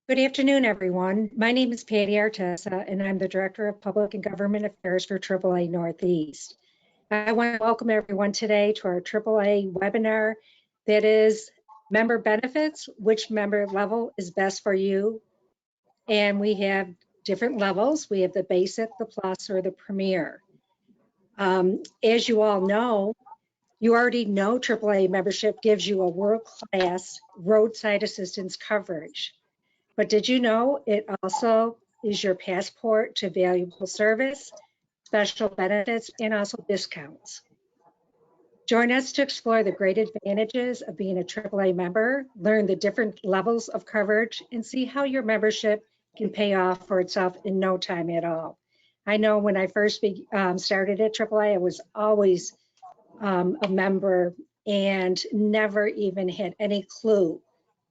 Good afternoon, everyone. My name is Patty Artesa, and I'm the Director of Public and Government Affairs for AAA Northeast. I want to welcome everyone today to our AAA webinar that is member benefits, which member level is best for you. And we have different levels. We have the basic, the plus, or the premier. As you all know, you already know AAA membership gives you a world-class roadside assistance coverage. But did you know it also is your passport to valuable service, special benefits, and also discounts? Join us to explore the great advantages of being a AAA member, learn the different levels of coverage, and see how your membership can pay off for itself in no time at all. I know when I first started at AAA, I was always a member and never even had any clue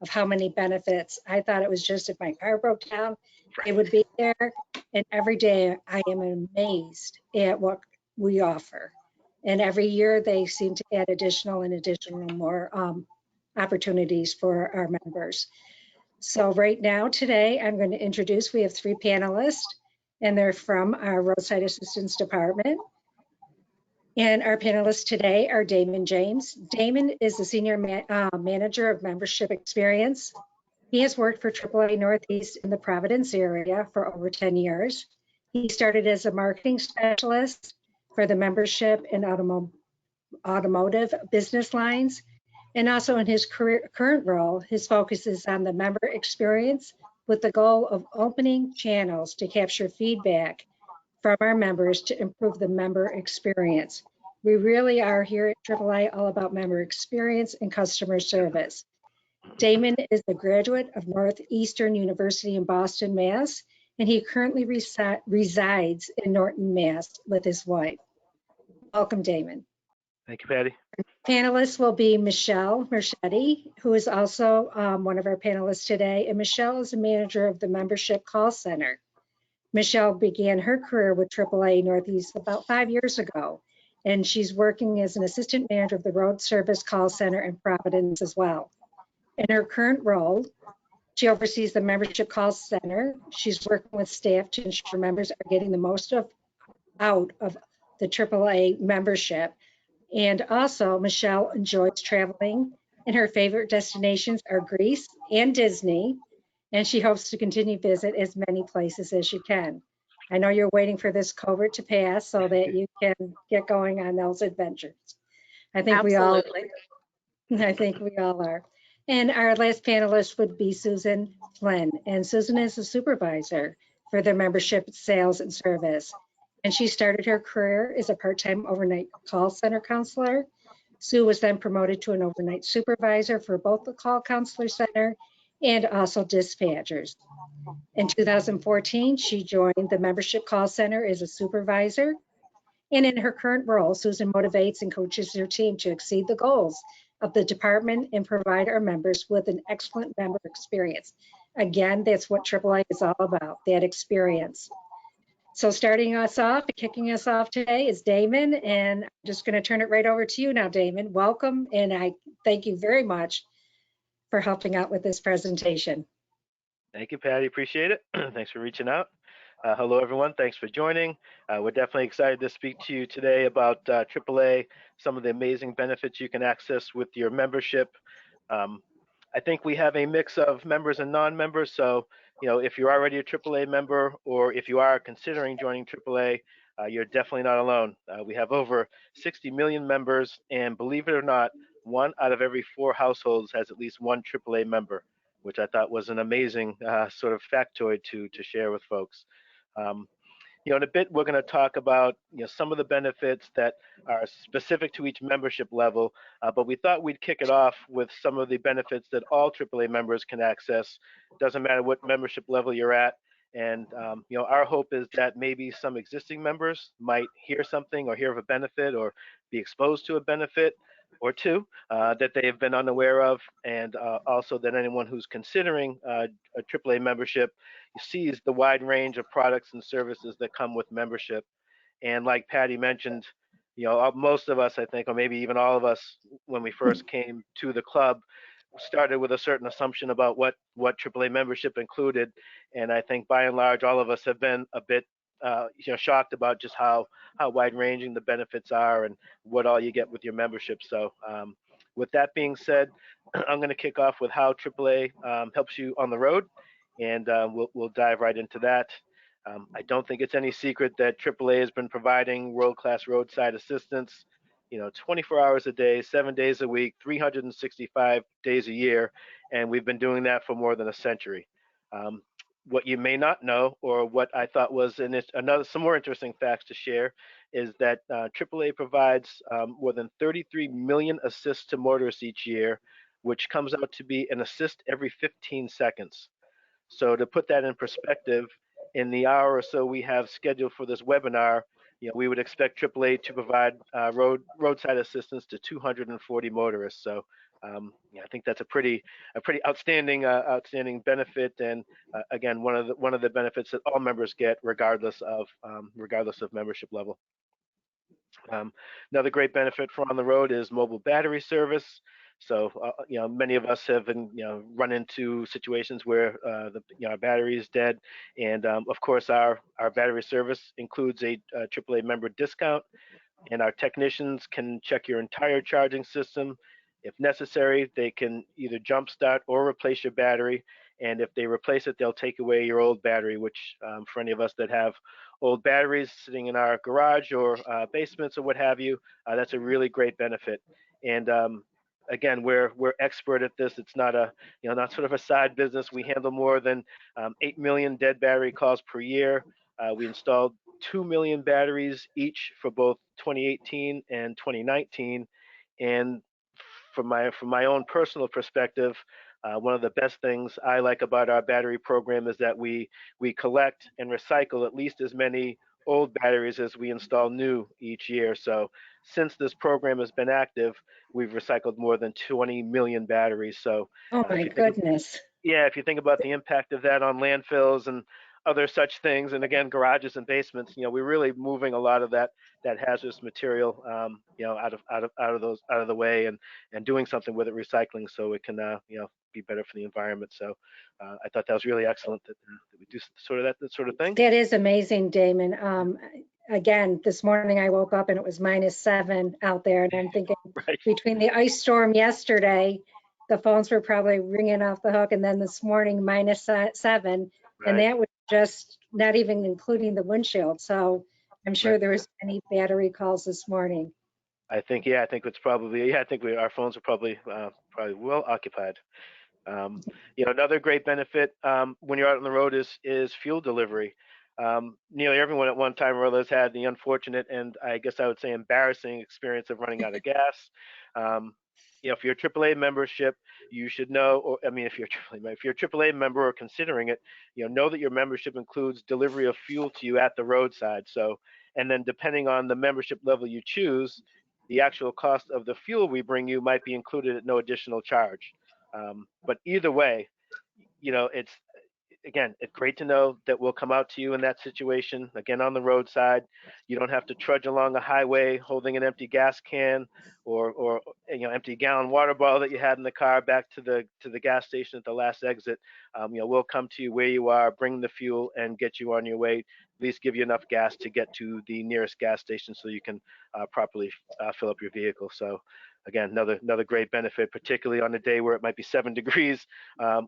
of how many benefits. I thought it was just if my car broke down, it would be there. And every day I am amazed at what we offer. And every year they seem to add additional and additional more opportunities for our members. So right now, today, I'm going to introduce, we have 3 panelists, and they're from our Roadside Assistance Department. And our panelists today are Damon James. Damon is the Senior Manager of Membership Experience. He has worked for AAA Northeast in the Providence area for over 10 years. He started as a marketing specialist for the membership and automotive business lines. And also in his current role, his focus is on the member experience with the goal of opening channels to capture feedback from our members to improve the member experience. We really are here at AAA all about member experience and customer service. Damon is a graduate of Northeastern University in Boston, Mass, and he currently resides in Norton, Mass with his wife. Welcome, Damon. Thank you, Patty. Panelists will be Michelle Merchetti, who is also one of our panelists today, and Michelle is a manager of the membership call center. Michelle began her career with AAA Northeast about 5 years ago, and she's working as an assistant manager of the road service call center in Providence as well. In her current role, she oversees the membership call center. She's working with staff to ensure members are getting the most out of the AAA membership. And also, Michelle enjoys traveling, and her favorite destinations are Greece and Disney. And she hopes to continue to visit as many places as she can. I know you're waiting for this COVID to pass so that you can get going on those adventures. I think Absolutely. I think we all are. And our last panelist would be Susan Flynn. And Susan is a supervisor for the membership sales and service. And she started her career as a part-time overnight call center counselor. Sue was then promoted to an overnight supervisor for both the call counselor center and also dispatchers. In 2014, she joined the membership call center as a supervisor. And in her current role, Susan motivates and coaches her team to exceed the goals of the department and provide our members with an excellent member experience. Again, that's what AAA is all about, that experience. So starting us off, kicking us off today is Damon, and I'm just going to turn it right over to you now, Damon. Welcome, and I thank you very much for helping out with this presentation. Thank you, Patty. Appreciate it. Thanks for reaching out. Hello, everyone. Thanks for joining. We're definitely excited to speak to you today about AAA, some of the amazing benefits you can access with your membership. I think we have a mix of members and non-members. So, you know, if you're already a AAA member or if you are considering joining AAA, you're definitely not alone. We have over 60 million members, and believe it or not, 1 out of every 4 households has at least one AAA member, which I thought was an amazing sort of factoid to share with folks. You know, in a bit, we're going to talk about, you know, some of the benefits that are specific to each membership level, but we thought we'd kick it off with some of the benefits that all AAA members can access. Doesn't matter what membership level you're at. And, you know, our hope is that maybe some existing members might hear something or hear of a benefit or be exposed to a benefit or two that they have been unaware of, and also that anyone who's considering a AAA membership sees the wide range of products and services that come with membership. And like Patty mentioned, you know, most of us, I think, or maybe even all of us, when we first came to the club, started with a certain assumption about what AAA membership included, and I think by and large all of us have been a bit shocked about just how wide-ranging the benefits are and what all you get with your membership. So with that being said, I'm going to kick off with how AAA helps you on the road, and we'll dive right into that. I don't think it's any secret that AAA has been providing world-class roadside assistance, 24 hours a day, 7 days a week, 365 days a year, and we've been doing that for more than a century. What you may not know, or what I thought was some more interesting facts to share, is that AAA provides more than 33 million assists to motorists each year, which comes out to be an assist every 15 seconds. So to put that in perspective, in the hour or so we have scheduled for this webinar, we would expect AAA to provide roadside assistance to 240 motorists. So I think that's a pretty outstanding benefit, and again, one of the benefits that all members get, regardless of membership level. Another great benefit for on the road is mobile battery service. So many of us have been run into situations where our battery is dead, and of course our battery service includes a AAA member discount, and our technicians can check your entire charging system. If necessary, they can either jumpstart or replace your battery, and if they replace it, they'll take away your old battery, which for any of us that have old batteries sitting in our garage or basements or what have you, that's a really great benefit. And again, we're expert at this. It's not not sort of a side business. We handle more than 8 million dead battery calls per year. We installed 2 million batteries each for both 2018 and 2019. And from my own personal perspective, one of the best things I like about our battery program is that we collect and recycle at least as many old batteries as we install new each year. So since this program has been active, we've recycled more than 20 million batteries. So Oh my goodness. if you think about the impact of that on landfills and other such things, and again, garages and basements, we're really moving a lot of that hazardous material, out of the way, and doing something with it, recycling, so it can, be better for the environment. So I thought that was really excellent that we do that sort of thing. That is amazing, Damon. Again, this morning I woke up and it was -7 out there, and I'm thinking Right. Between the ice storm yesterday, the phones were probably ringing off the hook, and then this morning -7, Right. and that was just not even including the windshield. So I'm sure there was many battery calls this morning. I think it's probably, I think our phones are probably well occupied. Another great benefit when you're out on the road is fuel delivery. Nearly everyone at one time or other has had the unfortunate, and I guess I would say embarrassing, experience of running out of gas. For your AAA membership, you should know, or if you're a AAA member or considering it, know that your membership includes delivery of fuel to you at the roadside. So, and then depending on the membership level you choose, the actual cost of the fuel we bring you might be included at no additional charge. But either way, it's great to know that we'll come out to you in that situation, again, on the roadside. You don't have to trudge along a highway holding an empty gas can or empty gallon water bottle that you had in the car back to the gas station at the last exit. We'll come to you where you are, bring the fuel, and get you on your way, at least give you enough gas to get to the nearest gas station so you can properly fill up your vehicle. So again, another great benefit, particularly on a day where it might be 7 degrees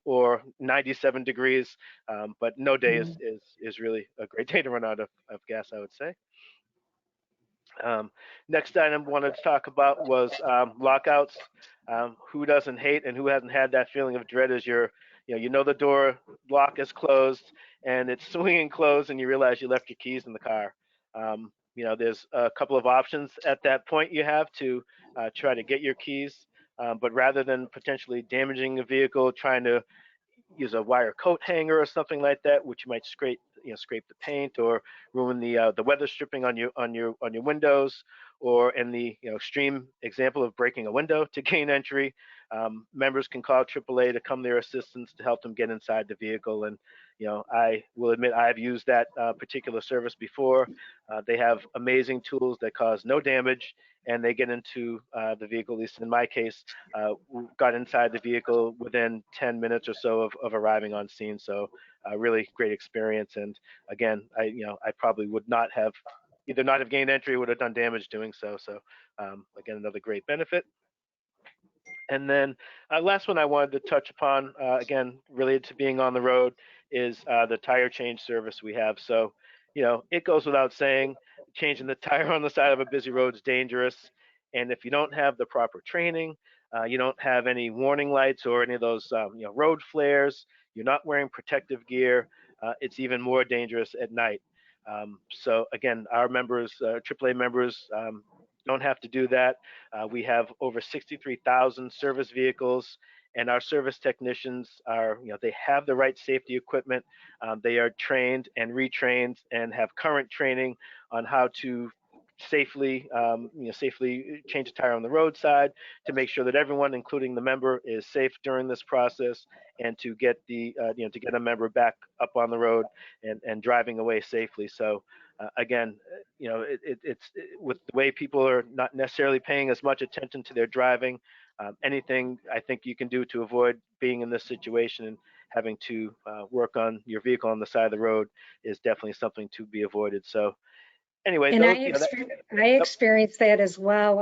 or 97 degrees, but no day is really a great day to run out of gas, I would say. Next item I wanted to talk about was lockouts. Who doesn't hate and who hasn't had that feeling of dread as the door lock is closed and it's swinging closed and you realize you left your keys in the car. There's a couple of options at that point you have to try to get your keys, but rather than potentially damaging a vehicle, trying to use a wire coat hanger or something like that, which might scrape the paint or ruin the weather stripping on your windows, or in the extreme example of breaking a window to gain entry, members can call AAA to come their assistance to help them get inside the vehicle. And I will admit I've used that particular service before. They have amazing tools that cause no damage, and they get into the vehicle. At least in my case, got inside the vehicle within 10 minutes or so of arriving on scene. So really great experience. And again, I probably would not have gained entry, or would have done damage doing so. So again, another great benefit. And then last one I wanted to touch upon, again, related to being on the road, is the tire change service we have. So, it goes without saying, changing the tire on the side of a busy road is dangerous. And if you don't have the proper training, you don't have any warning lights or any of those, road flares, you're not wearing protective gear, it's even more dangerous at night. So again, our members, AAA members, don't have to do that. We have over 63,000 service vehicles, and our service technicians are, they have the right safety equipment. They are trained and retrained and have current training on how to safely change a tire on the roadside, to make sure that everyone, including the member, is safe during this process, and to get to get a member back up on the road and driving away safely. So again, it's with the way people are not necessarily paying as much attention to their driving. Anything I think you can do to avoid being in this situation and having to work on your vehicle on the side of the road is definitely something to be avoided. So anyway, And those, I experienced that as well.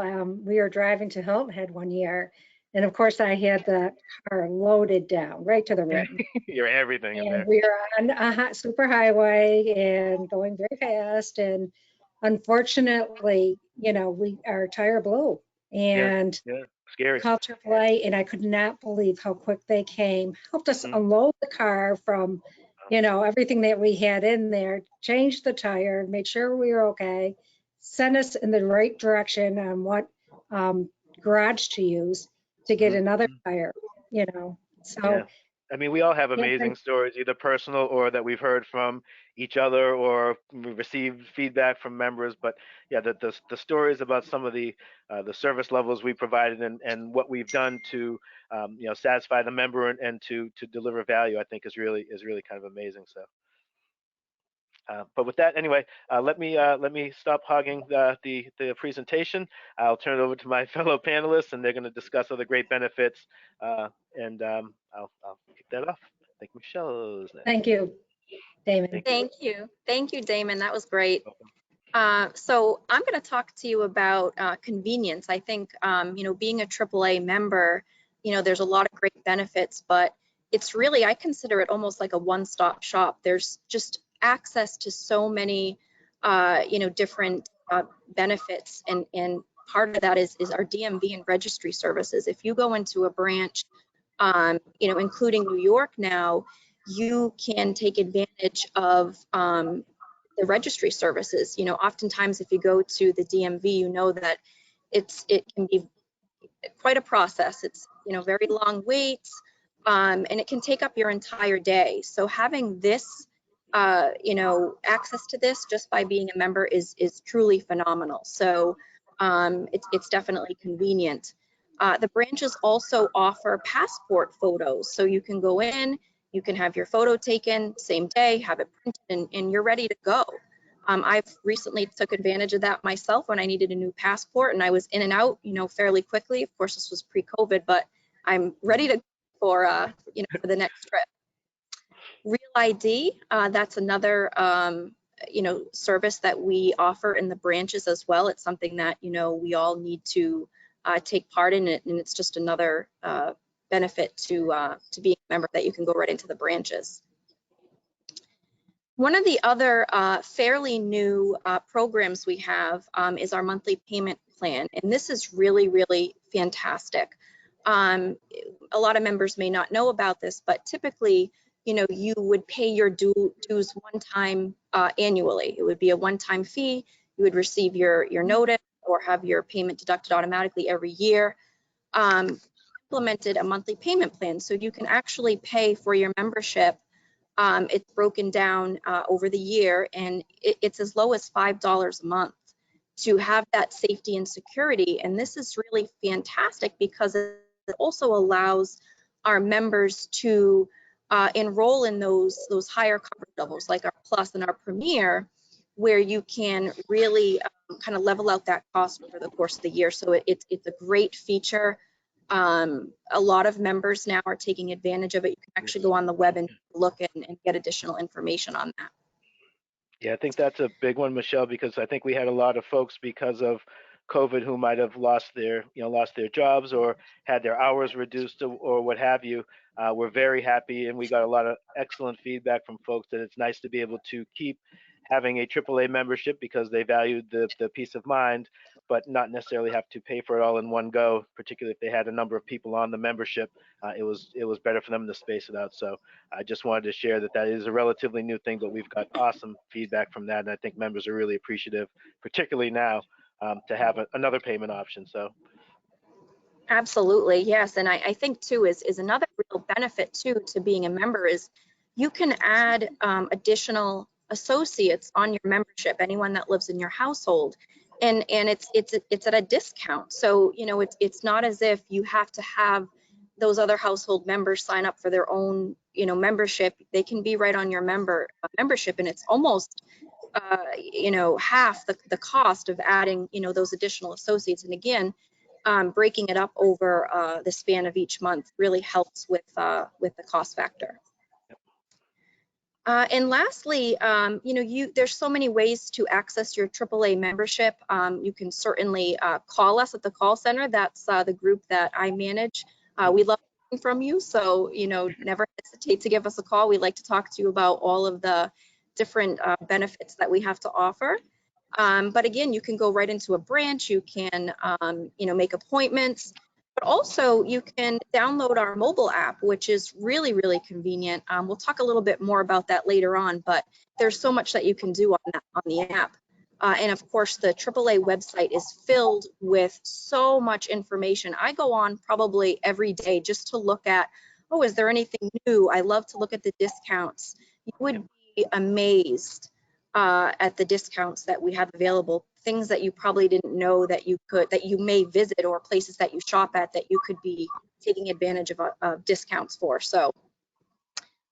We were driving to Hilton Head one year, and of course I had the car loaded down right to the rim. you're everything in there. And we were on a super highway and going very fast, and unfortunately, our tire blew, and Yeah, scary. called AAA, and I could not believe how quick they came, helped us Mhm. unload the car from, everything that we had in there, changed the tire, made sure we were okay, sent us in the right direction on what garage to use to get another tire, So Yeah. I mean, we all have yeah, amazing stories, either personal or that we've heard from each other, or we received feedback from members. But yeah, the stories about some of the service levels we provided, and what we've done to satisfy the member and to deliver value, I think is really kind of amazing. So. But with that, anyway, let me stop hogging the presentation. I'll turn it over to my fellow panelists, and they're going to discuss other great benefits. And I'll kick that off. I think Michelle is next. thank you, Damon. Thank you, Damon. That was great. So I'm going to talk to you about convenience. I think being a AAA member, there's a lot of great benefits, but it's really, I consider it almost like a one-stop shop. There's just access to so many different benefits, and part of that is our Dmv and Registry Services. If you go into a branch, including New York now, you can take advantage of the registry services. Oftentimes if you go to the DMV, that it can be quite a process. It's very long waits, and it can take up your entire day. So having this access to this just by being a member is truly phenomenal. So it's definitely convenient. The branches also offer passport photos, so you can go in, you can have your photo taken same day, have it printed, and you're ready to go. I've recently took advantage of that myself when I needed a new passport, and I was in and out, fairly quickly. Of course, this was pre-COVID, but I'm ready to for the next trip. Real ID, that's another service that we offer in the branches as well. It's something that we all need to take part in it, and it's just another benefit to being a member, that you can go right into the branches. One of the other fairly new programs we have is our monthly payment plan, and this is really, really fantastic. A lot of members may not know about this, but typically, you would pay your dues one time annually. It would be a one-time fee. You would receive your notice or have your payment deducted automatically every year. Implemented a monthly payment plan, so you can actually pay for your membership. It's broken down over the year, and it's as low as $5 a month. to have that safety and security. And this is really fantastic because it also allows our members to enroll in those higher coverage levels like our Plus and our Premier, where you can really kind of level out that cost over the course of the year. So it's a great feature. A lot of members now are taking advantage of it. You can actually go on the web and look and get additional information on that. Yeah, I think that's a big one, Michelle, because I think we had a lot of folks because of COVID who might have lost their jobs or had their hours reduced or what have you. We're very happy, and we got a lot of excellent feedback from folks that it's nice to be able to keep having a AAA membership because they valued the peace of mind, but not necessarily have to pay for it all in one go, particularly if they had a number of people on the membership. It was better for them to space it out. So I just wanted to share that is a relatively new thing, but we've got awesome feedback from that, and I think members are really appreciative, particularly now, to have another payment option. So absolutely, yes. And I think too is another real benefit too to being a member is you can add additional associates on your membership, anyone that lives in your household, and it's at a discount. So it's not as if you have to have those other household members sign up for their own membership. They can be right on your membership, and it's almost half the cost of adding those additional associates. And again, breaking it up over the span of each month really helps with the cost factor. And lastly, there's so many ways to access your AAA membership. You can certainly call us at the call center. That's the group that I manage. We love hearing from you, so never hesitate to give us a call. We'd like to talk to you about all of the different benefits that we have to offer. But again, you can go right into a branch. You can make appointments. But also you can download our mobile app, which is really, really convenient. We'll talk a little bit more about that later on, but there's so much that you can do on the app. And of course, the AAA website is filled with so much information. I go on probably every day just to look at, oh, is there anything new? I love to look at the discounts. You would be amazed at the discounts that we have available, things that you probably didn't know that you may visit, or places that you shop at that you could be taking advantage of discounts for. So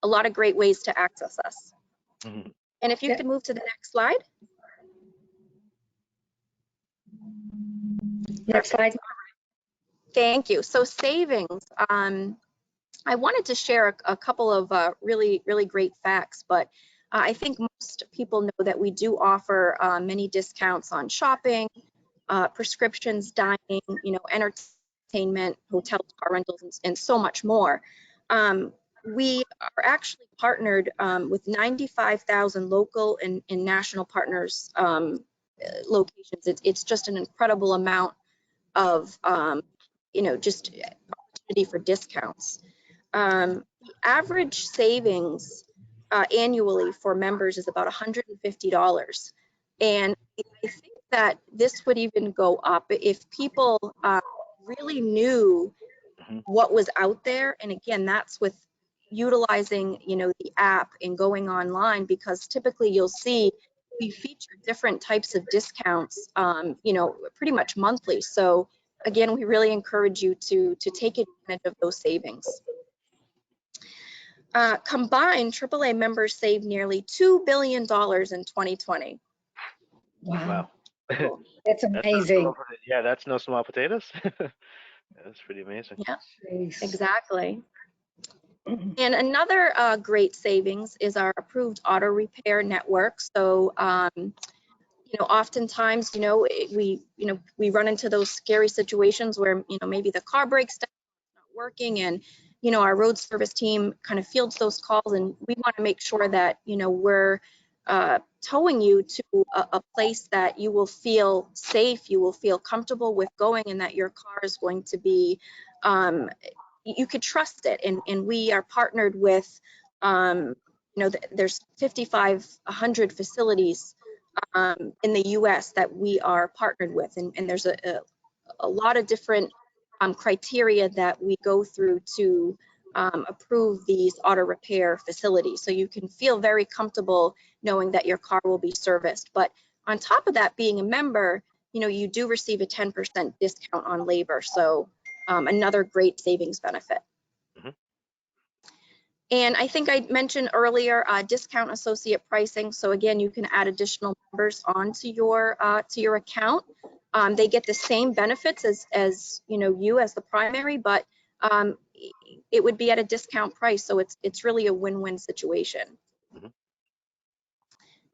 a lot of great ways to access us. Mm-hmm. And if you could move to the next slide. Next slide. Thank you. So savings. I wanted to share a couple of really, really great facts, but I think most people know that we do offer many discounts on shopping, prescriptions, dining, entertainment, hotels, car rentals, and so much more. We are actually partnered with 95,000 local and national partners locations. It's just an incredible amount of, just opportunity for discounts. The average savings annually for members is about $150. And I think that this would even go up if people really knew what was out there. And again, that's with utilizing, the app and going online, because typically you'll see we feature different types of discounts, pretty much monthly. So again, we really encourage you to take advantage of those savings. Combined, AAA members saved nearly $2 billion in 2020. Wow. That's amazing. That's no small potatoes. That's pretty amazing. Yeah, exactly. And another great savings is our approved auto repair network. So, oftentimes, we run into those scary situations where, maybe the car breaks down, it's not working, and our road service team kind of fields those calls, and we want to make sure that we're towing you to a place that you will feel safe, you will feel comfortable with going, and that your car is going to be you could trust it. And we are partnered with there's 5,500 facilities in the US that we are partnered with, and there's a lot of different criteria that we go through to approve these auto repair facilities. So you can feel very comfortable knowing that your car will be serviced. But on top of that, being a member, you do receive a 10% discount on labor. So another great savings benefit. And I think I mentioned earlier discount associate pricing. So again, you can add additional members onto your account. They get the same benefits as you as the primary, but it would be at a discount price. So it's really a win-win situation.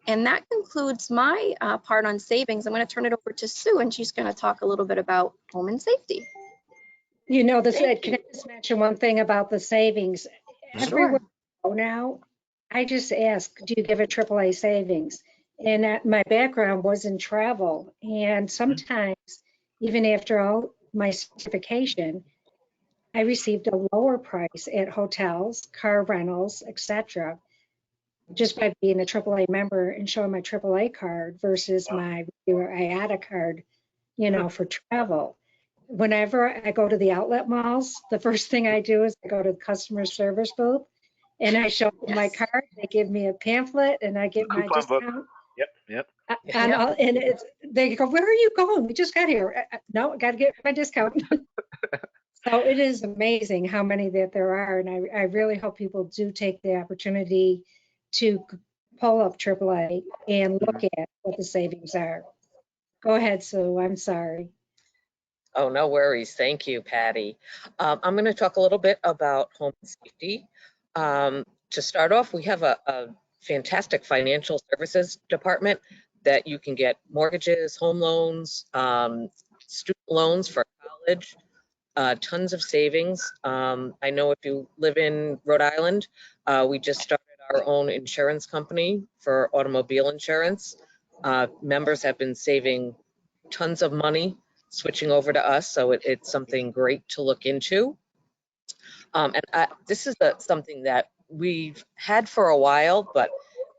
And that concludes my part on savings. I'm going to turn it over to Sue, and she's going to talk a little bit about home and safety. Can I just mention one thing about the savings? Everywhere I go now, I just ask, do you give a AAA savings? And my background was in travel. And sometimes, even after all my certification, I received a lower price at hotels, car rentals, etc., just by being a AAA member and showing my AAA card versus my regular Aaa card, for travel. Whenever I go to the outlet malls, the first thing I do is I go to the customer service booth and I show them my card. They give me a pamphlet and I get my discount. Yep. And they go, where are you going? We just got here. No, I got to get my discount. So it is amazing how many that there are. And I really hope people do take the opportunity to pull up AAA and look at what the savings are. Go ahead, Sue. I'm sorry. Oh, no worries. Thank you, Patty. I'm going to talk a little bit about home safety. To start off, we have a fantastic financial services department that you can get mortgages, home loans, student loans for college, tons of savings. I know if you live in Rhode Island, we just started our own insurance company for automobile insurance. Members have been saving tons of money switching over to us, so it's something great to look into. And this is something that we've had for a while, but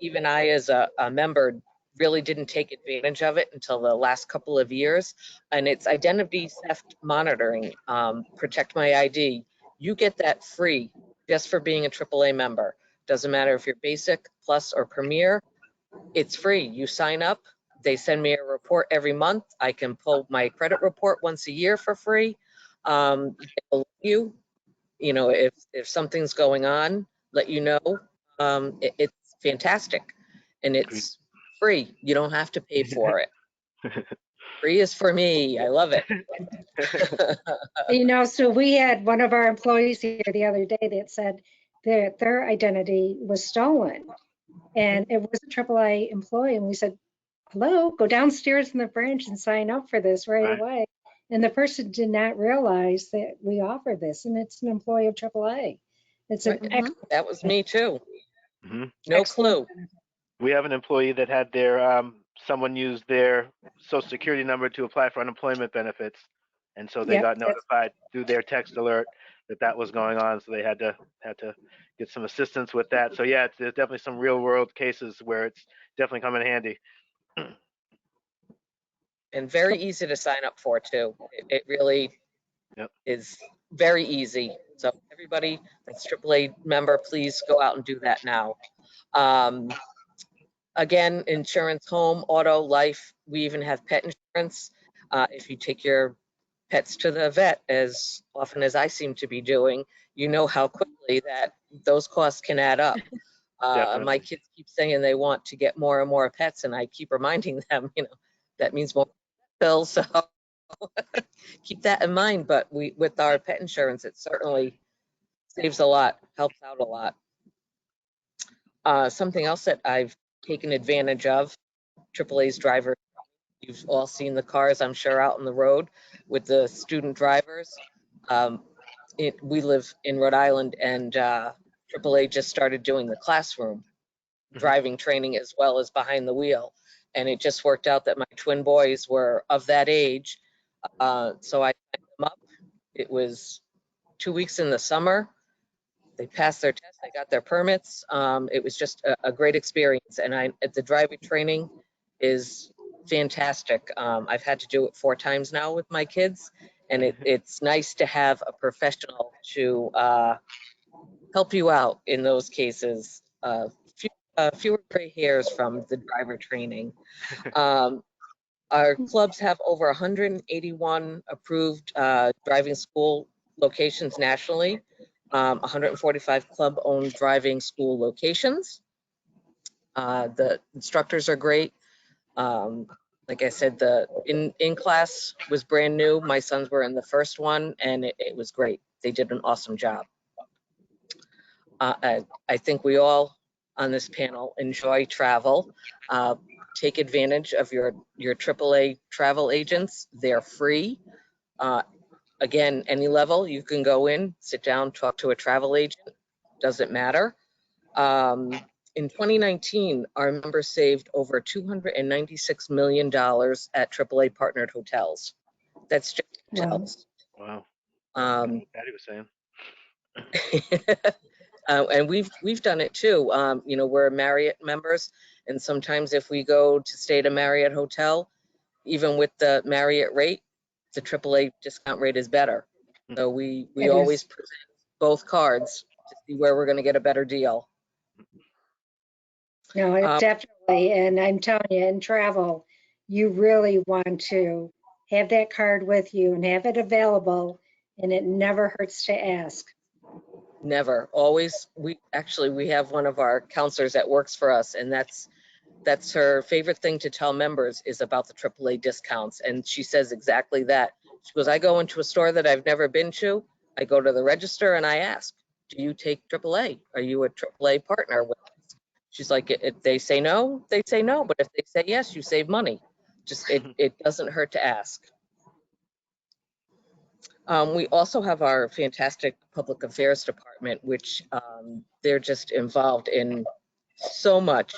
even I as a member really didn't take advantage of it until the last couple of years. And it's identity theft monitoring, Protect My ID. You get that free just for being a AAA member. Doesn't matter if you're basic, plus, or premier, it's free. You sign up. They send me a report every month. I can pull my credit report once a year for free. If something's going on, let you know. It's fantastic, and it's free. You don't have to pay for it. Free is for me. I love it. So we had one of our employees here the other day that said that their identity was stolen, and it was a AAA employee, and we said, hello, go downstairs in the branch and sign up for this right away. And the person did not realize that we offer this, and it's an employee of AAA. It's an That was me too. No excellent clue. We have an employee that had their someone used their social security number to apply for unemployment benefits, and so they got notified through their text alert that was going on. So they had to get some assistance with that. So yeah, there's definitely some real world cases where it's definitely come in handy. And very easy to sign up for too. It really is very easy. So everybody that's AAA member, please go out and do that now. Again, insurance, home, auto, life. We even have pet insurance. If you take your pets to the vet as often as I seem to be doing, you know how quickly that those costs can add up. My kids keep saying they want to get more and more pets, and I keep reminding them, that means more bills. So keep that in mind. But with our pet insurance, it certainly saves a lot, helps out a lot. Something else that I've taken advantage of, AAA's driver. You've all seen the cars, I'm sure, out on the road with the student drivers. We live in Rhode Island, and AAA just started doing the classroom driving training as well as behind the wheel. And it just worked out that my twin boys were of that age. So I signed them up. It was 2 weeks in the summer. They passed their test, they got their permits. It was just a great experience. And the driving training is fantastic. I've had to do it 4 times now with my kids. And it's nice to have a professional to help you out in those cases. Fewer gray hairs from the driver training. Our clubs have over 181 approved driving school locations nationally, 145 club-owned driving school locations. The instructors are great. Like I said, the in-class was brand new. My sons were in the first one, and it was great. They did an awesome job. I think we all on this panel enjoy travel. Take advantage of your AAA travel agents. They're free. Again, any level, you can go in, sit down, talk to a travel agent. Doesn't matter. In 2019, our members saved over $296 million at AAA partnered hotels. That's just hotels. Wow. Patty was saying. And we've done it too. You know, we're Marriott members, and sometimes if we go to stay at a Marriott hotel, even with the Marriott rate, the AAA discount rate is better. So we always present both cards to see where we're going to get a better deal. No, definitely. And I'm telling you, in travel, you really want to have that card with you and have it available, and it never hurts to ask. Never. Always. We have one of our counselors that works for us, and that's her favorite thing to tell members is about the AAA discounts. And she says exactly that. She goes, I go into a store that I've never been to. I go to the register and I ask, do you take AAA? Are you a AAA partner with us? She's like, if they say no, they say no. But if they say yes, you save money. Just it doesn't hurt to ask. We also have our fantastic public affairs department, which they're just involved in so much.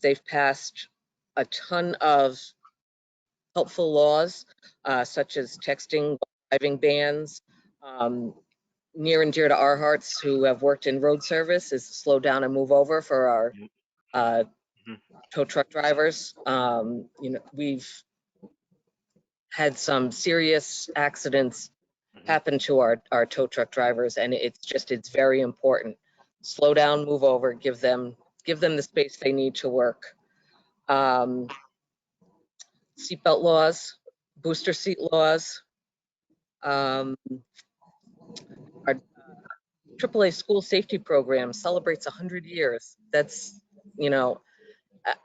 They've passed a ton of helpful laws, such as texting, driving bans. Near and dear to our hearts, who have worked in road service, is slow down and move over for our tow truck drivers. You know, we've had some serious accidents happen to our tow truck drivers, and it's very important. Slow down, move over, give them the space they need to work. Seatbelt laws, booster seat laws. Our AAA school safety program celebrates 100 years. That's, you know,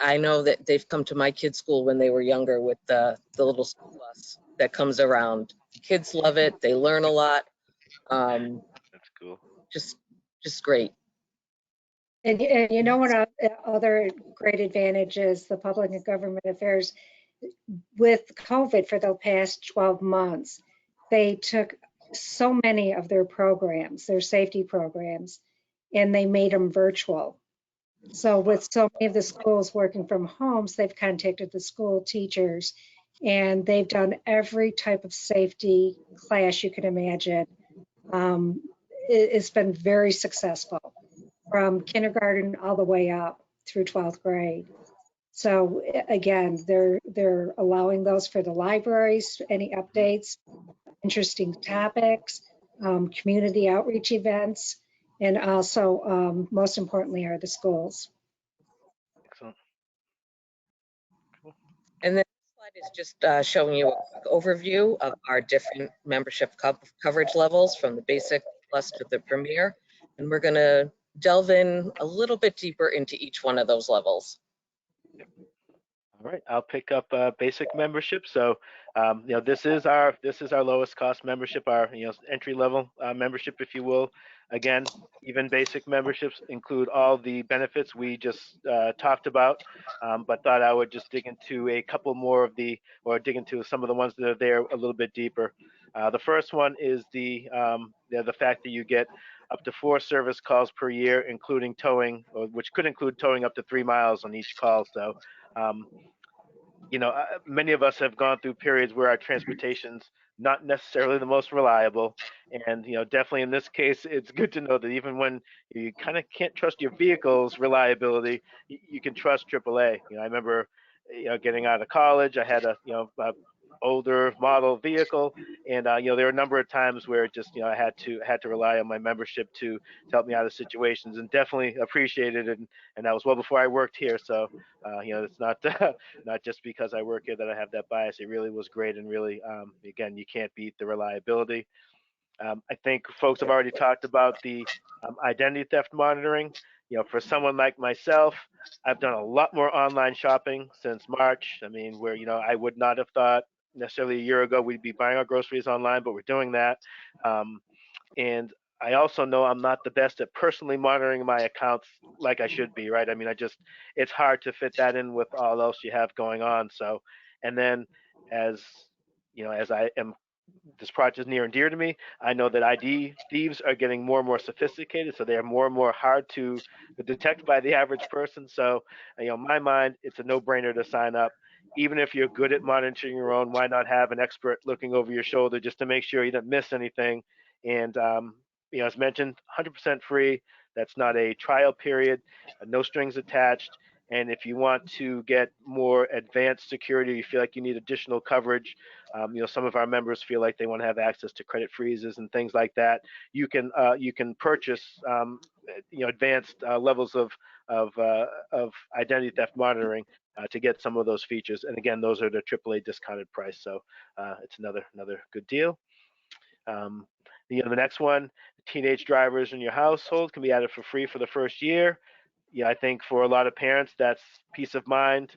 I know that they've come to my kids' school when they were younger with the little school bus that comes around. Kids love it. They learn a lot. That's cool. Just great. And you know what other great advantage is the public and government affairs with COVID for the past 12 months. They took so many of their programs, their safety programs, and they made them virtual. So with so many of the schools working from homes, they've contacted the school teachers, and they've done every type of safety class you can imagine. It's been very successful, from kindergarten all the way up through 12th grade. So again, they're allowing those for the libraries, any updates, interesting topics, community outreach events, and also most importantly are the schools. Excellent. Cool. And then this slide is just showing you a quick overview of our different membership coverage levels, from the basic plus to the premier. And we're going to delve in a little bit deeper into each one of those levels. All right, I'll pick up basic membership. So, you know, this is our lowest cost membership, our entry level membership, if you will. Again, even basic memberships include all the benefits we just talked about, but thought I would just dig into a couple more of dig into some of the ones that are there a little bit deeper. The first one is the fact that you get up to 4 service calls per year, including towing, which could include towing up to 3 miles on each call. So, you know, many of us have gone through periods where our transportation's not necessarily the most reliable, and you know, definitely in this case, it's good to know that even when you kind of can't trust your vehicle's reliability, you can trust AAA. You know, I remember, you know, getting out of college, I had a older model vehicle, and you know, there were a number of times where just, you know, I had to rely on my membership to help me out of situations, and definitely appreciated it. And that was well before I worked here, so you know, it's not not just because I work here that I have that bias. It really was great, and really, again, you can't beat the reliability. I think folks have already talked about the identity theft monitoring. You know, for someone like myself, I've done a lot more online shopping since March. I mean, where, you know, I would not have thought necessarily a year ago we'd be buying our groceries online, but we're doing that. And I also know I'm not the best at personally monitoring my accounts like I should be, right? I mean, it's hard to fit that in with all else you have going on. So, and then as, you know, as I am, this project is near and dear to me. I know that ID thieves are getting more and more sophisticated, so they are more and more hard to detect by the average person. So, you know, in my mind, it's a no-brainer to sign up. Even if you're good at monitoring your own, why not have an expert looking over your shoulder just to make sure you don't miss anything? And you know, as mentioned, 100% free. That's not a trial period, no strings attached. And if you want to get more advanced security, you feel like you need additional coverage, you know, some of our members feel like they want to have access to credit freezes and things like that. You can purchase you know, advanced levels of identity theft monitoring to get some of those features. And again, those are the AAA discounted price, so it's another good deal. You know, the next one, teenage drivers in your household can be added for free for the first year. Yeah, I think for a lot of parents, that's peace of mind.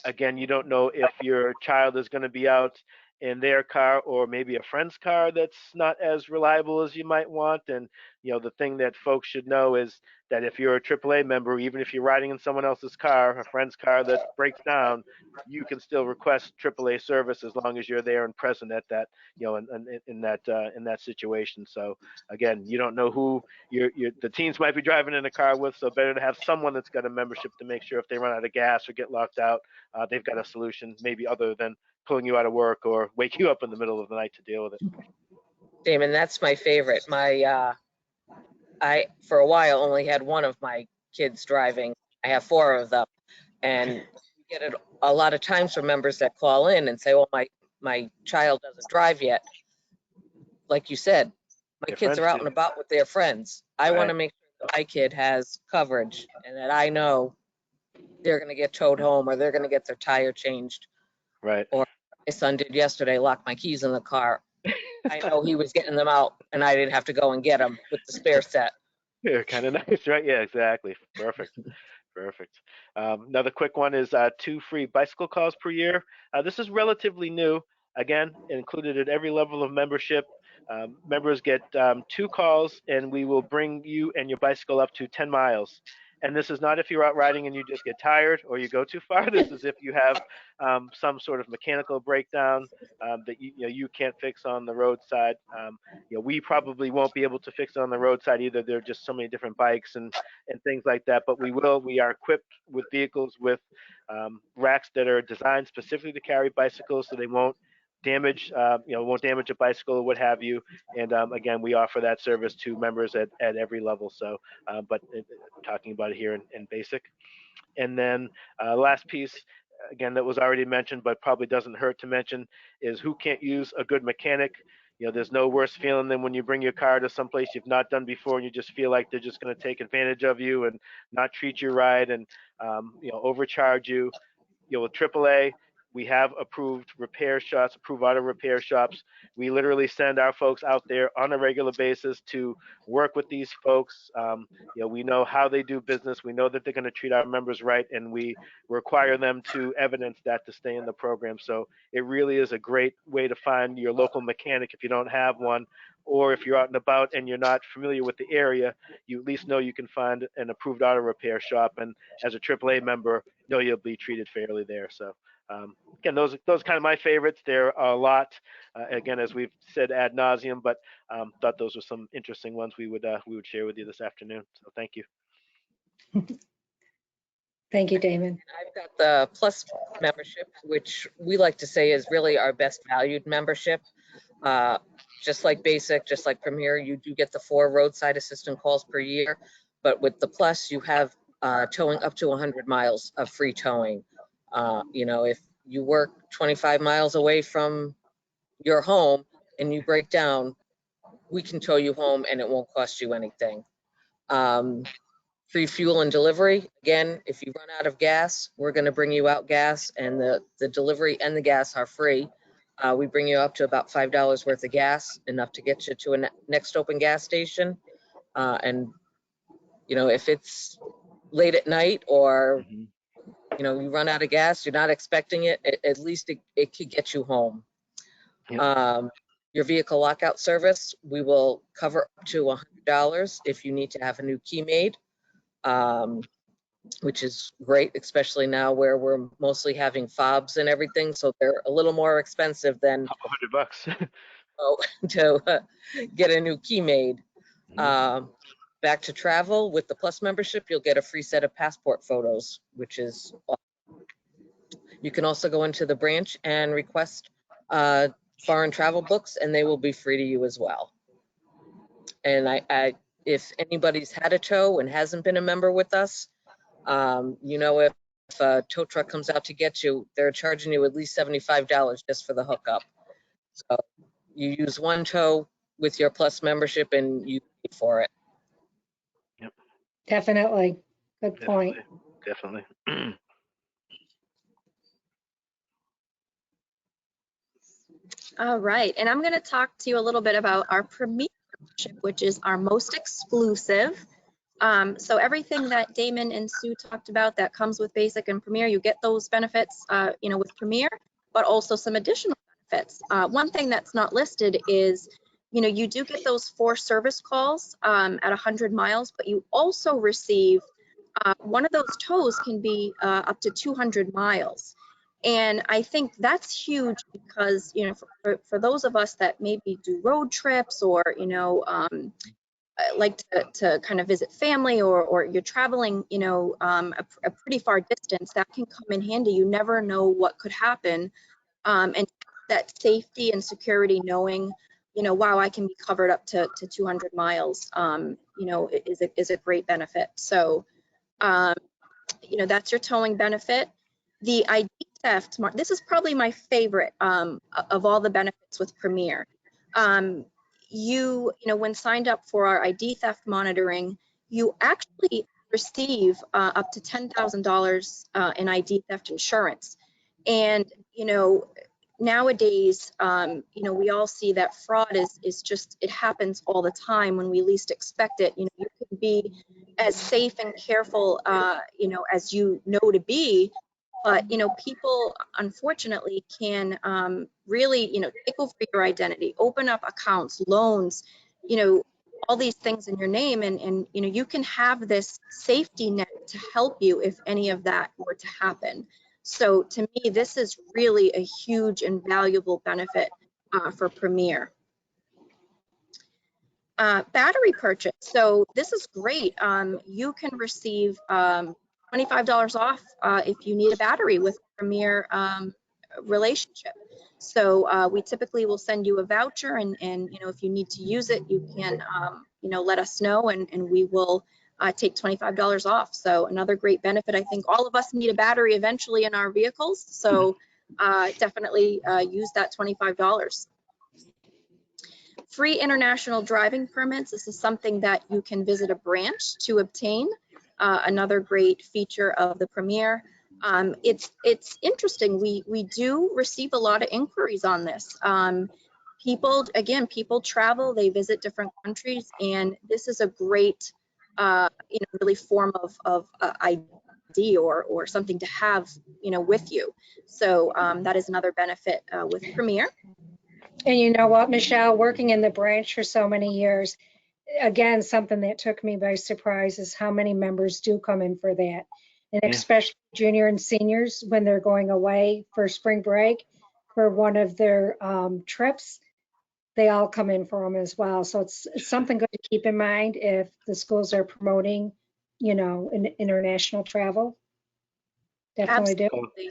Again, you don't know if your child is going to be out in their car or maybe a friend's car that's not as reliable as you might want. And, you know, the thing that folks should know is that if you're a AAA member, even if you're riding in someone else's car, a friend's car that breaks down, you can still request AAA service as long as you're there and present at that, you know, in that situation. So again, you don't know who the teens might be driving in a car with, so better to have someone that's got a membership to make sure if they run out of gas or get locked out, they've got a solution, maybe other than pulling you out of work or wake you up in the middle of the night to deal with it. Damon, that's my favorite. I, for a while, only had one of my kids driving. I have 4 of them. And we get it a lot of times from members that call in and say, well, my child doesn't drive yet. Like you said, my kids are out and about with their friends. I want to make sure that my kid has coverage and that I know they're going to get towed home or they're going to get their tire changed. Right. Or my son did yesterday, locked my keys in the car. I know he was getting them out and I didn't have to go and get them with the spare set. Yeah, kind of nice, right? Yeah, exactly. Perfect. Perfect. Another quick one is 2 free bicycle calls per year. This is relatively new. Again, included at every level of membership. Members get 2 calls, and we will bring you and your bicycle up to 10 miles. And this is not if you're out riding and you just get tired or you go too far. This is if you have some sort of mechanical breakdown that you can't fix on the roadside. You know, we probably won't be able to fix it on the roadside either. There are just so many different bikes and things like that. But we will. We are equipped with vehicles with racks that are designed specifically to carry bicycles, so they won't damage, won't damage a bicycle or what have you. And again, we offer that service to members at every level. So, but talking about it here in basic. And then last piece, again, that was already mentioned, but probably doesn't hurt to mention, is who can't use a good mechanic. You know, there's no worse feeling than when you bring your car to someplace you've not done before and you just feel like they're just going to take advantage of you and not treat you right and, overcharge you. You know, with AAA, we have approved repair shops, approved auto repair shops. We literally send our folks out there on a regular basis to work with these folks. We know how they do business. We know that they're going to treat our members right, and we require them to evidence that to stay in the program. So it really is a great way to find your local mechanic if you don't have one, or if you're out and about and you're not familiar with the area, you at least know you can find an approved auto repair shop. And as a AAA member, know you'll be treated fairly there. So again, those kind of my favorites. There are a lot, again, as we've said ad nauseum, but thought those were some interesting ones we would share with you this afternoon. So thank you. Thank you, Damon. I've got the Plus membership, which we like to say is really our best valued membership. Just like Basic, just like Premier, you do get the 4 roadside assistant calls per year, but with the Plus, you have towing up to 100 miles of free towing. If you work 25 miles away from your home and you break down, we can tow you home and it won't cost you anything. Free fuel and delivery. Again, if you run out of gas, we're going to bring you out gas, and the delivery and the gas are free. We bring you up to about $5 worth of gas, enough to get you to a next open gas station. And, you know, if it's late at night or, you know, you run out of gas, you're not expecting it, at least it could get you home. Yep. Your vehicle lockout service, we will cover up to $100 if you need to have a new key made, which is great, especially now where we're mostly having fobs and everything, so they're a little more expensive than $100. to get a new key made. Back to travel, with the Plus membership, you'll get a free set of passport photos, which is awesome. You can also go into the branch and request foreign travel books, and they will be free to you as well. And if anybody's had a tow and hasn't been a member with us, you know, if a tow truck comes out to get you, they're charging you at least $75 just for the hookup. So you use one tow with your Plus membership and you pay for it. Yep. Definitely. Good point. Definitely. All right, and I'm going to talk to you a little bit about our Premier membership, which is our most exclusive. So everything that Damon and Sue talked about that comes with Basic and Premier, you get those benefits, you know, with Premier, but also some additional benefits. One thing that's not listed is, you know, you do get those 4 service calls at 100 miles, but you also receive one of those tows can be up to 200 miles. And I think that's huge because, you know, for those of us that maybe do road trips or, you know, like to kind of visit family or you're traveling, you know, a pretty far distance, that can come in handy. You never know what could happen. And that safety and security, knowing, you know, wow, I can be covered up to 200 miles, you know, is a great benefit. So, you know, that's your towing benefit. The ID theft, this is probably my favorite of all the benefits with Premier. You know, when signed up for our ID theft monitoring, you actually receive up to $10,000 in ID theft insurance. And, you know, nowadays, you know, we all see that fraud is just, it happens all the time when we least expect it. You know, you can be as safe and careful, you know, as you know to be, but, you know, people unfortunately can really, you know, take over your identity, open up accounts, loans, you know, all these things in your name, and you know, you can have this safety net to help you if any of that were to happen. So to me, this is really a huge and valuable benefit for Premier. Battery purchase. So this is great. You can receive $25 off if you need a battery with Premier relationship. So we typically will send you a voucher, and you know, if you need to use it, you can you know, let us know, and we will take $25 off. So another great benefit. I think all of us need a battery eventually in our vehicles, so definitely use that $25. Free international driving permits. This is something that you can visit a branch to obtain. Another great feature of the Premier. It's interesting. We do receive a lot of inquiries on this. People travel, they visit different countries, and this is a great, you know, really form of ID or something to have, you know, with you. So that is another benefit with Premier. And you know what, Michelle, working in the branch for so many years, again, something that took me by surprise is how many members do come in for that. And especially junior and seniors, when they're going away for spring break for one of their trips, they all come in for them as well. So it's something good to keep in mind if the schools are promoting, you know, international travel. Definitely do. Absolutely.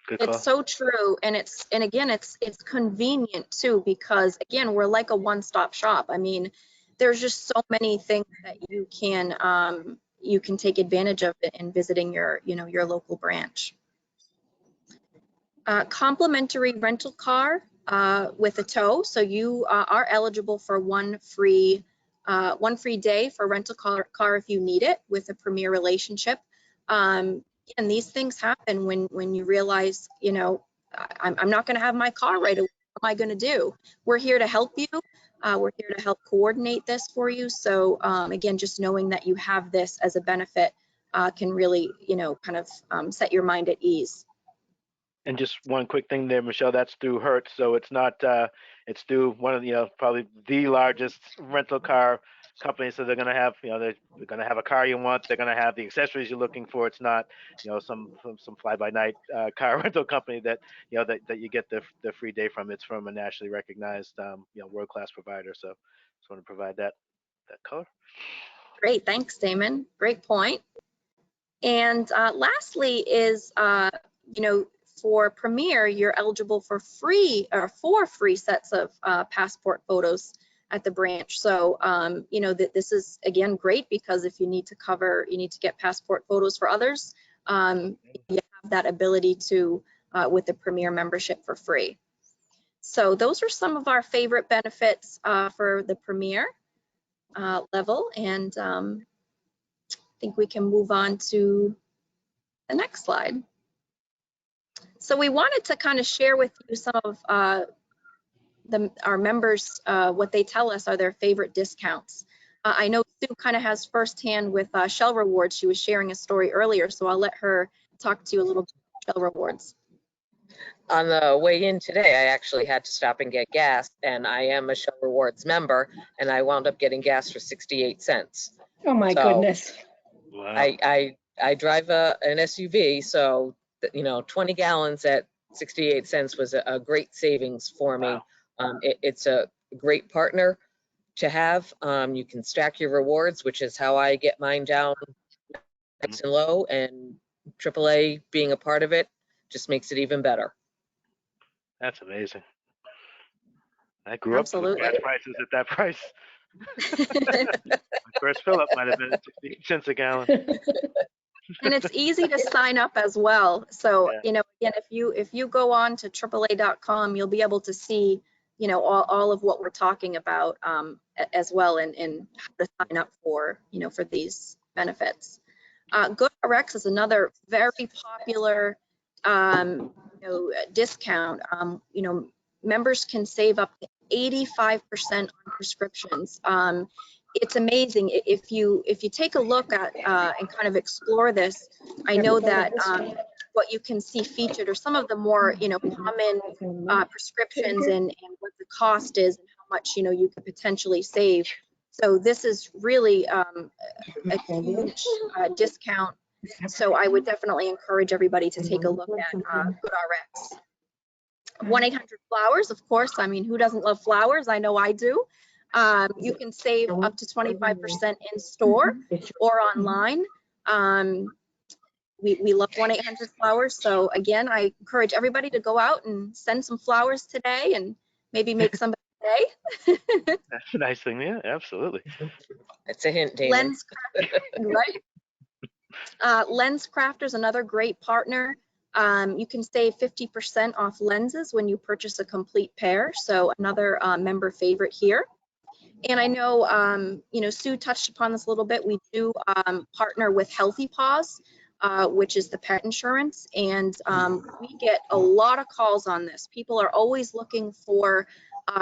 Good call. It's so true, and again, it's convenient too, because again, we're like a one-stop shop. I mean, there's just so many things that you can take advantage of in visiting your, you know, your local branch. Complimentary rental car with a tow. So you are eligible for one free day for rental car if you need it with a Premier relationship. And these things happen when you realize, you know, I'm not going to have my car right away. What am I going to do? We're here to help you. We're here to help coordinate this for you. So again, just knowing that you have this as a benefit can really, you know, kind of set your mind at ease. And just one quick thing there, Michelle, that's through Hertz. So it's not, it's through one of the, you know, probably the largest rental car company. So they're going to have, you know, they're going to have a car you want. They're going to have the accessories you're looking for. It's not, you know, some fly by night car rental company that, you know, that you get the free day from. It's from a nationally recognized, you know, world-class provider. So just want to provide that color. Great. Thanks, Damon. Great point. And lastly is, you know, for Premier, you're eligible for four free sets of passport photos at the branch. So, you know, this is, again, great because if you need to get passport photos for others, you have that ability to, with the Premier membership for free. So those are some of our favorite benefits for the Premier level. And I think we can move on to the next slide. So we wanted to kind of share with you some of our members, what they tell us are their favorite discounts. I know Sue kind of has firsthand with Shell Rewards. She was sharing a story earlier, so I'll let her talk to you a little bit about Shell Rewards. On the way in today, I actually had to stop and get gas, and I am a Shell Rewards member, and I wound up getting gas for 68 cents. Oh my goodness. Wow. I drive an SUV, so you know, 20 gallons at 68 cents was a great savings for me. Wow. It's a great partner to have. You can stack your rewards, which is how I get mine down nice and low, and AAA being a part of it just makes it even better. That's amazing. I grew up with gas prices at that price. My first fill up might have been at 68 cents a gallon. And it's easy to sign up as well. So, Yeah. you know, again, if you go on to AAA.com, you'll be able to see, you know, all of what we're talking about as well, and how to sign up for, you know, for these benefits. GoodRx is another very popular, you know, discount. You know, members can save up to 85% on prescriptions. It's amazing if you take a look at and kind of explore this. I know that what you can see featured are some of the more, you know, common prescriptions and what the cost is and how much, you know, you could potentially save. So this is really a huge discount. So I would definitely encourage everybody to take a look at GoodRx. 1-800-Flowers, of course. I mean, who doesn't love flowers? I know I do. You can save up to 25% in store or online. We love 1-800-Flowers. So again, I encourage everybody to go out and send some flowers today and maybe make somebody day. That's a nice thing. Yeah, absolutely. It's a hint, Damon. Right? LensCrafters is another great partner. You can save 50% off lenses when you purchase a complete pair. So another member favorite here. And I know, you know, Sue touched upon this a little bit. We do partner with Healthy Paws, which is the pet insurance. And we get a lot of calls on this. People are always looking for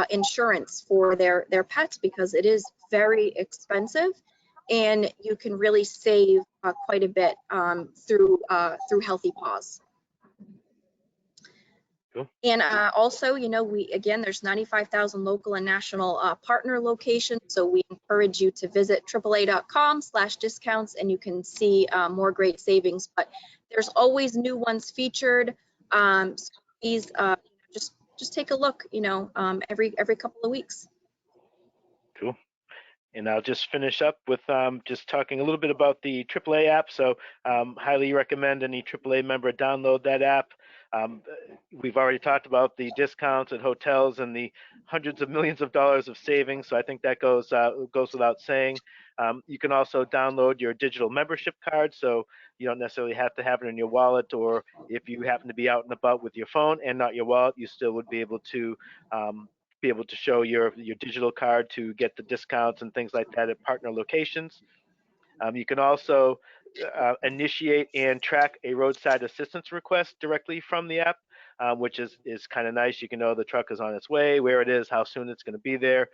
insurance for their pets because it is very expensive. And you can really save quite a bit through Healthy Paws. Cool. And also, you know, there's 95,000 local and national partner locations. So we encourage you to visit AAA.com/discounts and you can see more great savings. But there's always new ones featured. So please just take a look, you know, every couple of weeks. Cool. And I'll just finish up with just talking a little bit about the AAA app. So highly recommend any AAA member download that app. Um, we've already talked about the discounts at hotels and the hundreds of millions of dollars of savings, so I think that goes without saying. You can also download your digital membership card, so you don't necessarily have to have it in your wallet, or if you happen to be out and about with your phone and not your wallet, you still would be able to show your digital card to get the discounts and things like that at partner locations. You can also initiate and track a roadside assistance request directly from the app, which is kind of nice. You can know the truck is on its way, where it is, how soon it's going to be there,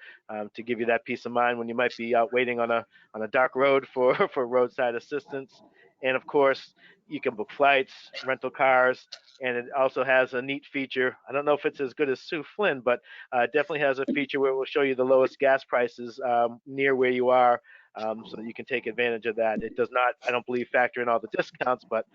to give you that peace of mind when you might be out waiting on a dark road for roadside assistance. And of course, you can book flights, rental cars, and it also has a neat feature. I don't know if it's as good as Sue Flynn, but it definitely has a feature where it will show you the lowest gas prices near where you are, so that you can take advantage of that. It does not, I don't believe, factor in all the discounts, but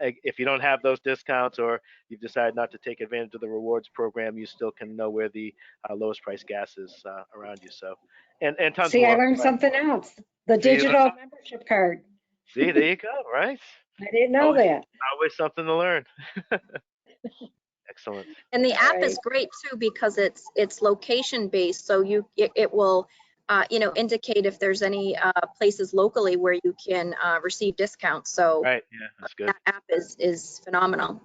if you don't have those discounts, or you've decided not to take advantage of the rewards program, you still can know where the lowest price gas is around you. So, and tons See, more. I learned something else. The See, digital membership card. See, there you go, right? I didn't know Always, that. always something to learn. Excellent. And the All app right. is great too because it's location based, so it will indicate if there's any places locally where you can receive discounts. So Right, yeah, that's good. that app is phenomenal.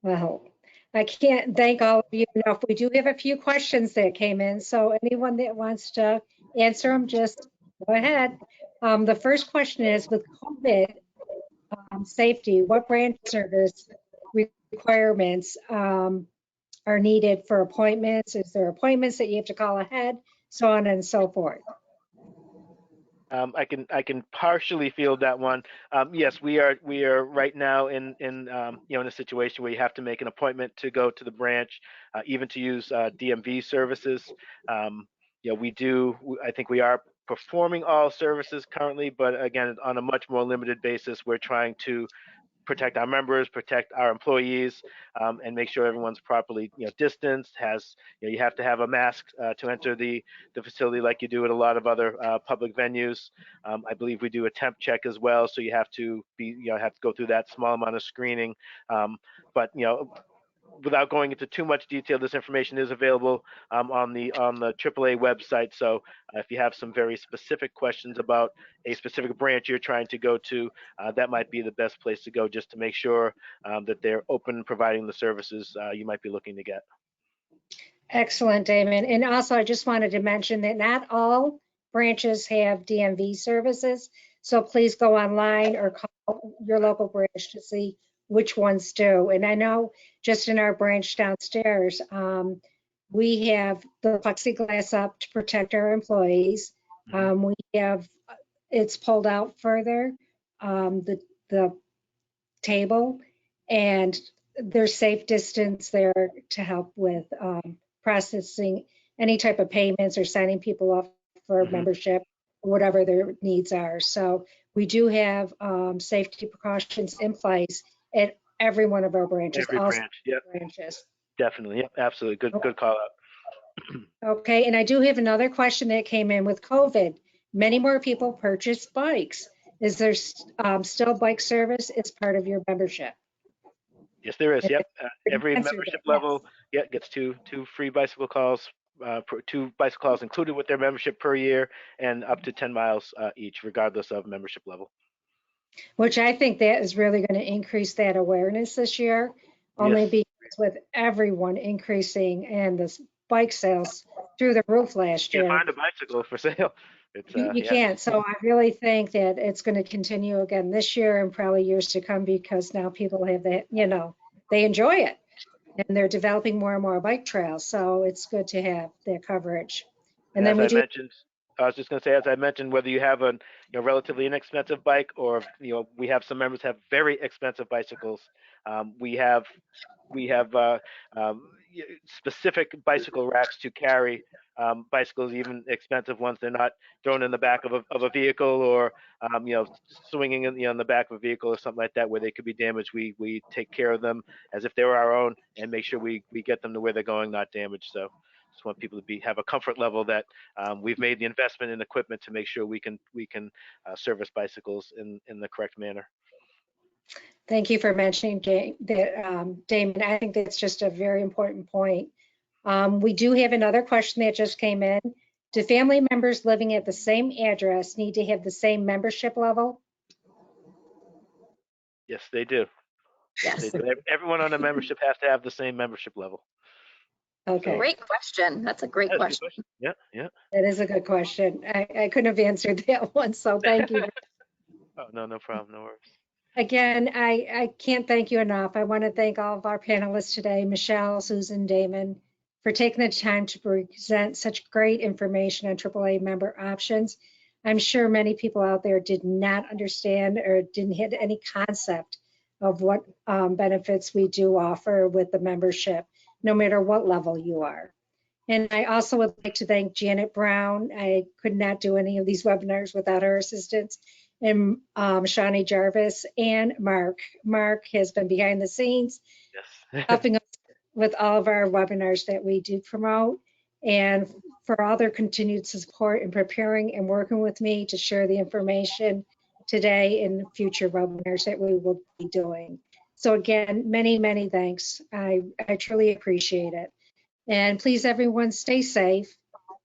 Well, I can't thank all of you enough. We do have a few questions that came in, so anyone that wants to answer them, just go ahead. The first question is, with COVID safety, what branch service requirements are needed for appointments? Is there appointments that you have to call ahead, so on and so forth? I can partially field that one. Yes, we are right now in a situation where you have to make an appointment to go to the branch, even to use DMV services. I think we are performing all services currently, but again, on a much more limited basis. We're trying to protect our members, protect our employees, and make sure everyone's properly distanced. You have to have a mask to enter the facility, like you do at a lot of other public venues. I believe we do a temp check as well, so you have to go through that small amount of screening. But without going into too much detail, this information is available on the AAA website. So if you have some very specific questions about a specific branch you're trying to go to, that might be the best place to go, just to make sure that they're open and providing the services you might be looking to get. Excellent, Damon. And also, I just wanted to mention that not all branches have DMV services. So please go online or call your local branch to see which ones do. And I know just in our branch downstairs, we have the plexiglass up to protect our employees. We have, it's pulled out further, the table, and there's safe distance there to help with processing any type of payments or signing people up for membership, or whatever their needs are. So we do have safety precautions in place at every one of our branches. Every branch, yep. Branches. Definitely, yep, absolutely. Good call out. Okay, and I do have another question that came in with COVID. Many more people purchase bikes. Is there still bike service as part of your membership? Yes, there is. Yep. Every membership level gets two free bicycle calls, 2 bicycle calls included with their membership per year, and up to 10 miles each, regardless of membership level. Which I think that is really going to increase that awareness this year, only because with everyone increasing and the bike sales through the roof last year. You can't find a bicycle for sale. You can't. So I really think that it's going to continue again this year and probably years to come, because now people have that, they enjoy it, and they're developing more and more bike trails. So it's good to have that coverage. And then as I was just going to say, as I mentioned, whether you have a relatively inexpensive bike, or we have some members have very expensive bicycles. We have specific bicycle racks to carry bicycles, even expensive ones. They're not thrown in the back of a vehicle, or swinging in the back of a vehicle or something like that where they could be damaged. We take care of them as if they were our own, and make sure we get them to where they're going, not damaged. So just want people to have a comfort level that we've made the investment in equipment to make sure we can service bicycles in the correct manner. Thank you for mentioning that, Damon. I think that's just a very important point. We do have another question that just came in. Do family members living at the same address need to have the same membership level? Yes, they do. Yes, Yes. they do. Everyone on the membership has to have the same membership level. Okay, Great question. That's a great That's a good question. Yeah, yeah. that is a good question. I couldn't have answered that one, so thank you. Oh, no, no problem. No worries. Again, I can't thank you enough. I want to thank all of our panelists today, Michelle, Susan, Damon, for taking the time to present such great information on AAA member options. I'm sure many people out there did not understand or didn't have any concept of what benefits we do offer with the membership, no matter what level you are. And I also would like to thank Janet Brown. I could not do any of these webinars without her assistance. And Shawnee Jarvis and Mark. Mark has been behind the scenes, Yes. helping us with all of our webinars that we do promote, and for all their continued support in preparing and working with me to share the information today and future webinars that we will be doing. So again, many, many thanks. I truly appreciate it. And please, everyone, stay safe.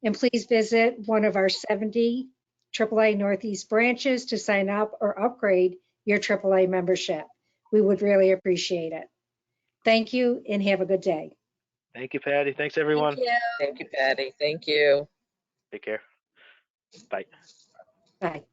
And please visit one of our 70 AAA Northeast branches to sign up or upgrade your AAA membership. We would really appreciate it. Thank you and have a good day. Thank you, Patty. Thanks, everyone. Thank you. Thank you, Patty. Thank you. Take care. Bye. Bye.